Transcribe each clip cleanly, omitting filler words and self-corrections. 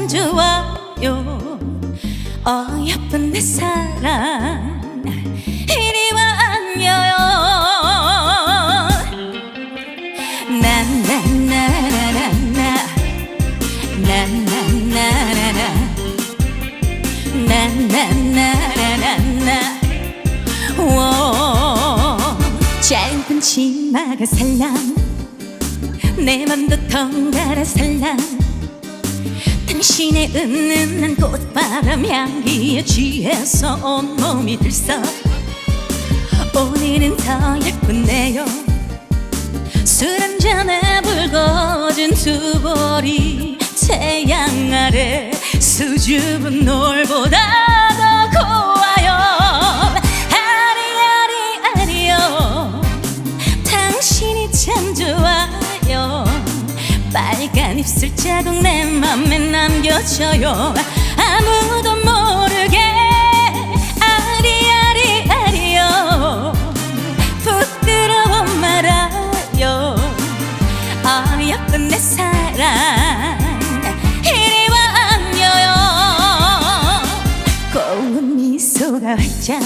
좋아요. 예쁜 내 사랑 이리 와 안겨요. 나나나나나 나나나나나 나나나나나 짧은 치마가 살랑 내 맘도 덩달아 살랑 당신의 은은한 꽃바람 향기에 취해서 온몸이 들썩 오늘은 더 예쁘네요. 술 한잔에 붉어진 두 볼이 태양 아래 수줍은 노을보다 더 고와요. 아리아리아리요 당신이 참 좋아요. 빨간 입술 자국 내 맘에 남겨져요. 아무도 모르게 아리아리아리요 부끄러워 말아요. 예쁜 내 사랑 이리 와 안겨요. 고운 미소가 활짝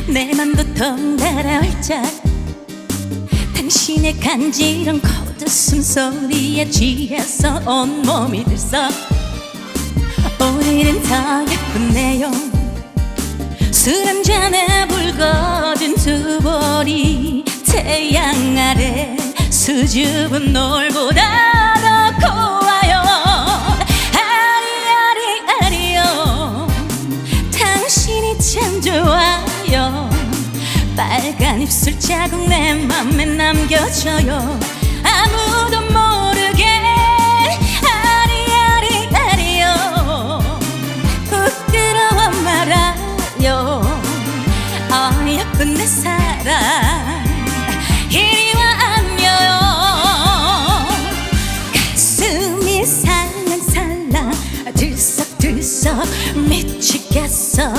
내 맘도 덩달아 활짝 당신의 간지런 콧웃음 소리에 취해서 온몸이 들썩 오늘은 더 예쁘네요. 술 한잔에 붉어진 두 볼이 태양 아래 수줍은 노을보다 더 고와요. 아리아리아리요 당신이 참 좋아요. 빨간 입술 자국 내 맘에 남겨져요. 아무도 모르게 아리아리아리요 부끄러워 말아요. 예쁜 내 사랑 이리 와 안겨요. 가슴이 살랑살랑 들썩들썩 미치겠어.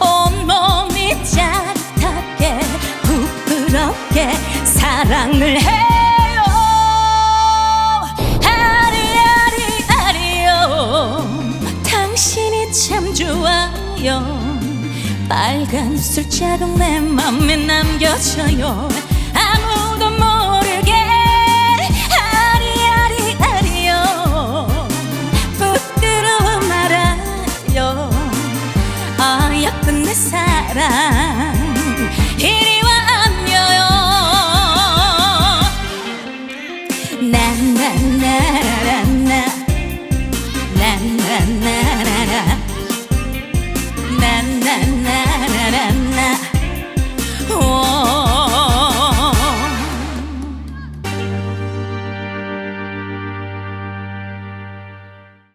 온몸이 짜릿하게 부끄럽게 사랑을 해요. 아리아리아리요 당신이 참 좋아요. 빨간 입술 자국 내 맘에 남겨져요. 아무도 모르게 아리아리아리요 부끄러워 말아요. 예쁜 내 사랑 이리 와 안겨요. 나나나나나 나나나나나 나나나나나